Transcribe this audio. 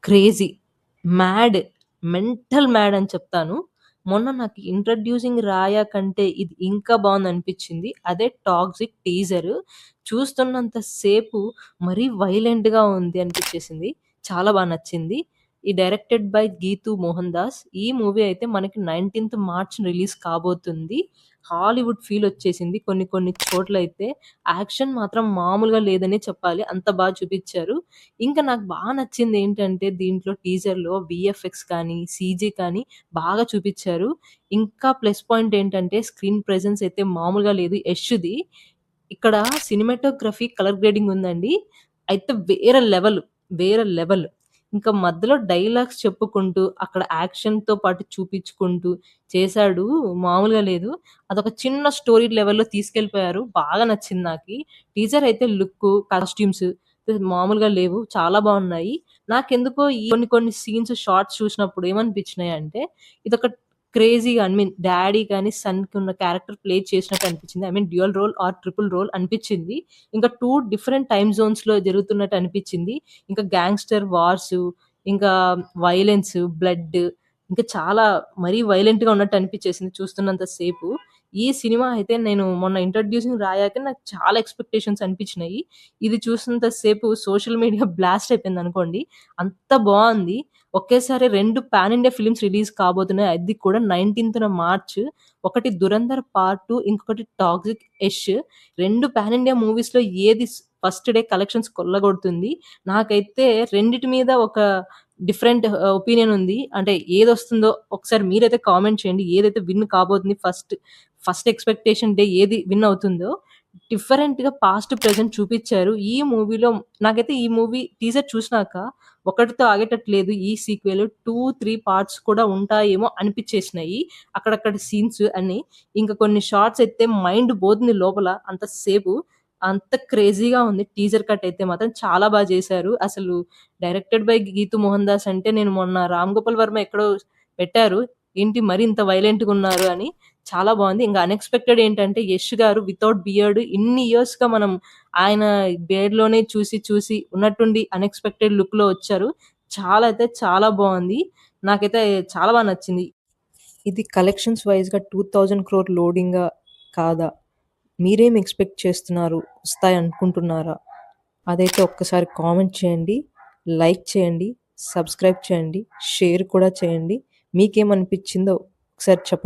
Crazy, mad, mental mad అని చెప్తాను. మొన్న నాకు 'ఇంట్రొడ్యూసింగ్ రాయా' కంటే ఇది ఇంకా బావుందనిపిచ్చింది. అదే 'టాక్సిక్' టీజరు. చూస్తున్నంత సేపు మరీ వైలెంట్‌గా ఉంది అనిపిచ్చేసింది. చాలా నచ్చింది. Directed by Geethu Mohan Das. ఈ మూవీ అయితే మనకి 19థ్ మార్చ్ రిలీజ్ కాబోతుంది. హాలీవుడ్ ఫీలొచ్చేసింది. కొన్ని కొన్ని చోట్లయితే యాక్షన్ మాత్రం మామూలుగా లేదనే చెప్పాలి. అంత చూపిచ్చారు. ఇంకా నాకు నచ్చిందేంటంటే దీంట్లో టీజర్‌లో వీఎఫ్ఎక్స్ కానీ, సీజీ కానీ బాగా చూపిచ్చారు. ఇంకా ప్లస్ పాయింట్ ఏంటంటే స్క్రీన్ ప్రెజెన్స్ అయితే మామూలుగా లేదు 'యష్‌ది'. ఇక్కడ సినిమాటోగ్రఫీ, కలర్ గ్రేడింగ్ ఉందండి. అయితే వేరే లెవెల్, వేరే లెవెల్. ఇంకా మధ్యలో డైలాగ్స్ చెప్పుకుంటూ, అక్కడ యాక్షన్‌తో పాటు చూపిచ్చుకుంటూ చేశాడు. మామూలుగా లేదు. అదొక చిన్న స్టోరీ లెవెల్‌లో తీసుకెళ్ళిపోయారు. బాగా నచ్చింది నాకి. టీజర్ అయితే లుక్కు, కాస్ట్యూమ్స్ మామూలుగా లేవు. చాలా బావున్నాయి. నాకెందుకో ఈ కొన్ని కొన్ని సీన్స్, షార్ట్స్ చూసినప్పుడు ఏమనిపించినాయంటే, ఇదొక క్రేజీగా డ్యాడీ గాని, సన్‌కి ఉన్న క్యారెక్టర్ ప్లే చేసినట్టు అనిపించింది. Dual role or triple role అనిపించింది. ఇంకా 2 డిఫరెంట్ టైమ్ జోన్స్‌లో జరుగుతున్నట్టు అనిపించింది. ఇంకా గ్యాంగ్‌స్టర్ వార్సు, ఇంకా వయలెన్స్, బ్లడ్ ఇంకా చాలా మరీ వైలెంట్‌గా ఉన్నట్టు అనిపించేసింది చూస్తున్నంత సేపు. ఈ సినిమా అయితే నేను మొన్న 'ఇంట్రొడ్యూసింగ్' రాయాక నాకు చాలా ఎక్స్‌పెక్టేషన్స్ అనిపించినాయి. ఇది చూసినంత సేపు సోషల్ మీడియా బ్లాస్ట్ అయిపోయిందనుకోండి. అంత బావుంది. ఒకేసారి 2 పాన్ ఇండియా ఫిల్మ్స్ రిలీజ్ కాబోతున్నాయి. అది కూడా 19థ్ మార్చ్. ఒకటి 'దురంధర్ పార్ట్ 2' ఇంకొకటి 'టాక్సిక్ యష్'. 2 పాన్ ఇండియా మూవీస్‌లో ఏది ఫస్ట్ డే కలెక్షన్స్ కొల్లగొడుతుంది. నాకైతే రెండిటి మీద ఒక డిఫరెంట్ ఒపీనియన్ ఉంది. అంటే ఏదొస్తుందో ఒకసారి మీరైతే కామెంట్ చేయండి. ఏదైతే విన్ కాబోతుంది ఫస్ట్ ఎక్స్‌పెక్టేషన్ డే ఏది విన్ అవుతుందో. డిఫరెంట్‌గా పాస్ట్, ప్రెజెంట్ చూపిచ్చారు. ఈ మూవీలో నాకైతే ఈ మూవీ టీజర్ చూసినాక ఒకటితో ఆగేటట్టు లేదు. ఈ సీక్వెల్ 2, 3 పార్ట్స్ కూడా ఉంటాయేమో అనిపిచ్చేసినాయి. అక్కడక్కడ సీన్స్ అన్నీ. ఇంకా కొన్ని షార్ట్స్ అయితే మైండ్ పోతుంది లోపల అంత సేపు. అంత క్రేజీగా ఉంది. టీజర్ కట్ అయితే మాత్రం చాలా చేశారు. అసలు డైరెక్టెడ్ బై గీతూ మోహన్ దాస్ అంటే నేను మొన్న 'రామ్ గోపాల్ వర్మ' ఎక్కడో పెట్టారు. ఏంటి మరి ఇంత వైలెంట్‌గున్నారు అని. చాలా బావుంది. ఇంక అన్‌ఎక్స్‌పెక్టెడ్ ఏంటంటే 'యష్' గారు వితౌట్ బియర్డ్ ఇన్ని ఇయర్స్‌గా మనం ఆయన బియర్డ్‌లోనే చూసి చూసి ఉన్నట్టుండి అన్‌ఎక్స్‌పెక్టెడ్ లుక్‌లో వచ్చారు. చాలా అయితే చాలా బావుంది. నాకైతే చాలా నచ్చింది. ఇది కలెక్షన్స్ వైస్‌గా 2000 క్రోర్ లోడింగా కాదా? మీరేం ఎక్స్‌పెక్ట్ చేస్తున్నారు? వస్తాయనుకుంటున్నారా? అదైతే ఒక్కసారి కామెంట్ చేయండి, లైక్ చేయండి, సబ్స్క్రైబ్ చేయండి, షేర్ కూడా చేయండి. మీకేమనిపించిందో ఒకసారి చెప్పండి.